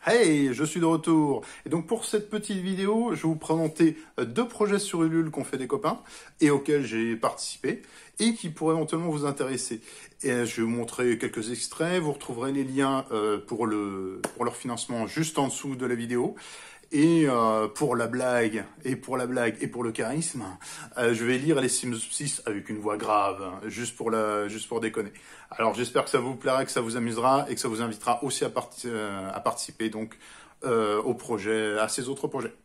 Hey, je suis de retour. Et donc pour cette petite vidéo, je vais vous présenter deux projets sur Ulule qu'ont fait des copains et auxquels j'ai participé et qui pourraient éventuellement vous intéresser. Et je vais vous montrer quelques extraits, vous retrouverez les liens pour leur financement juste en dessous de la vidéo. Et pour la blague, et pour le charisme, je vais lire les synopsis avec une voix grave, hein, juste pour déconner. Alors j'espère que ça vous plaira, que ça vous amusera et que ça vous invitera aussi à participer donc au projet, à ces autres projets.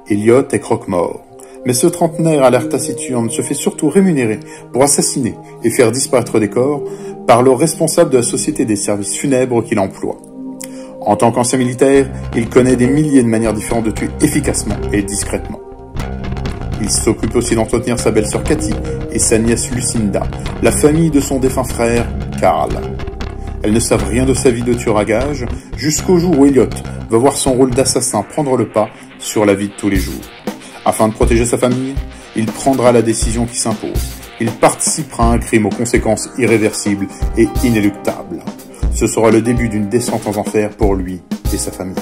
Elliot est croque-mort. Mais ce trentenaire à l'air taciturne se fait surtout rémunérer pour assassiner et faire disparaître des corps par le responsable de la société des services funèbres qu'il emploie. En tant qu'ancien militaire, il connaît des milliers de manières différentes de tuer efficacement et discrètement. Il s'occupe aussi d'entretenir sa belle-sœur Cathy et sa nièce Lucinda, la famille de son défunt frère, Carl. Elles ne savent rien de sa vie de tueur à gages, jusqu'au jour où Elliot va voir son rôle d'assassin prendre le pas sur la vie de tous les jours. Afin de protéger sa famille, il prendra la décision qui s'impose. Il participera à un crime aux conséquences irréversibles et inéluctables. Ce sera le début d'une descente en enfer pour lui et sa famille.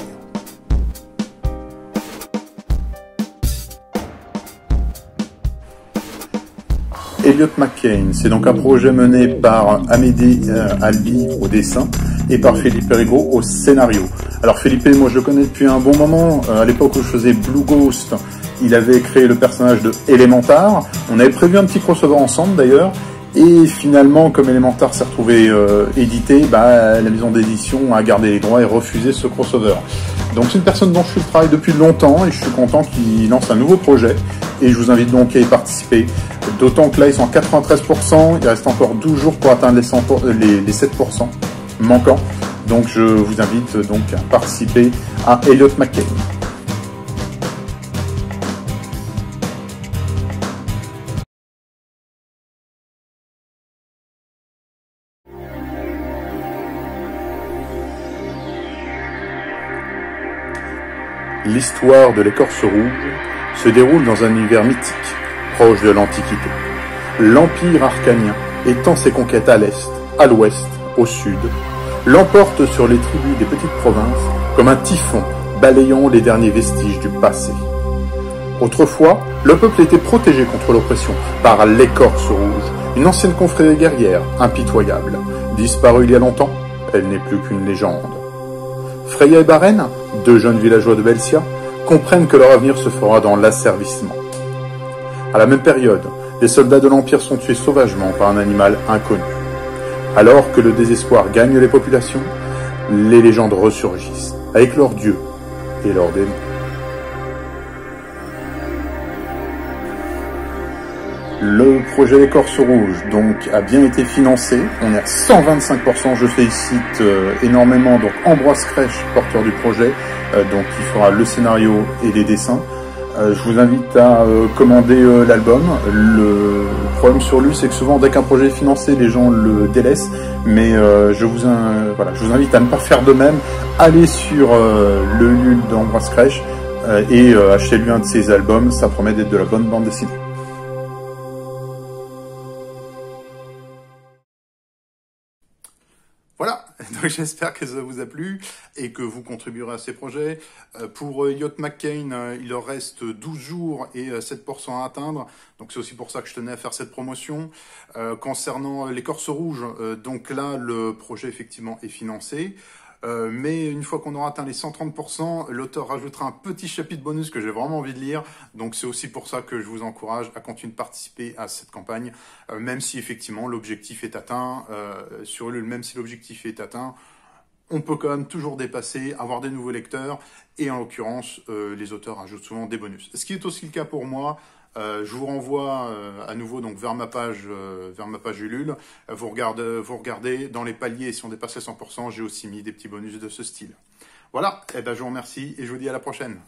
Elliot McCain, c'est donc un projet mené par Amédée Albi au dessin et par Philippe Perrigo au scénario. Alors Philippe, moi je le connais depuis un bon moment, à l'époque où je faisais Blue Ghost, il avait créé le personnage de Elementar. On avait prévu un petit crossover ensemble d'ailleurs, et finalement comme Elementar s'est retrouvé édité, la maison d'édition a gardé les droits et refusé ce crossover. Donc c'est une personne dont je suis le travail depuis longtemps et je suis content qu'il lance un nouveau projet et je vous invite donc à y participer. D'autant que là ils sont à 93%, il reste encore 12 jours pour atteindre les 7% manquants. Donc je vous invite donc à participer à Elliot McCain. L'histoire de l'écorce rouge se déroule dans un univers mythique, proche de l'Antiquité. L'Empire arcanien étend ses conquêtes à l'est, à l'ouest, au sud, l'emporte sur les tribus des petites provinces comme un typhon balayant les derniers vestiges du passé. Autrefois, le peuple était protégé contre l'oppression par l'écorce rouge, une ancienne confrérie guerrière impitoyable. Disparue il y a longtemps, elle n'est plus qu'une légende. Freya et Baren, deux jeunes villageois de Belcia, comprennent que leur avenir se fera dans l'asservissement. À la même période, les soldats de l'Empire sont tués sauvagement par un animal inconnu. Alors que le désespoir gagne les populations, les légendes ressurgissent, avec leurs dieux et leurs démons. Le projet Écorce Rouge donc a bien été financé, on est à 125%, je félicite énormément donc Ambroise Crèche, porteur du projet, donc qui fera le scénario et les dessins. Je vous invite à commander l'album. Le problème sur lui, c'est que souvent dès qu'un projet est financé, les gens le délaissent, mais je vous invite à ne pas faire de même. Allez sur le Ulule d'Ambroise Crèche et achetez-lui un de ses albums, ça promet d'être de la bonne bande dessinée. Voilà, donc j'espère que ça vous a plu et que vous contribuerez à ces projets. Pour Elliot McCain, il leur reste 12 jours et 7% à atteindre. Donc c'est aussi pour ça que je tenais à faire cette promotion. Concernant l'écorce rouge, donc là, le projet effectivement est financé. Mais une fois qu'on aura atteint les 130%, l'auteur rajoutera un petit chapitre bonus que j'ai vraiment envie de lire. Donc c'est aussi pour ça que je vous encourage à continuer de participer à cette campagne, même si effectivement l'objectif est atteint. Sur Ulule, même si l'objectif est atteint, on peut quand même toujours dépasser, avoir des nouveaux lecteurs. Et en l'occurrence, les auteurs rajoutent souvent des bonus. Ce qui est aussi le cas pour moi. Je vous renvoie à nouveau donc vers ma page Ulule. Vous regardez dans les paliers, si on dépasse les 100%, j'ai aussi mis des petits bonus de ce style. Voilà, je vous remercie et je vous dis à la prochaine.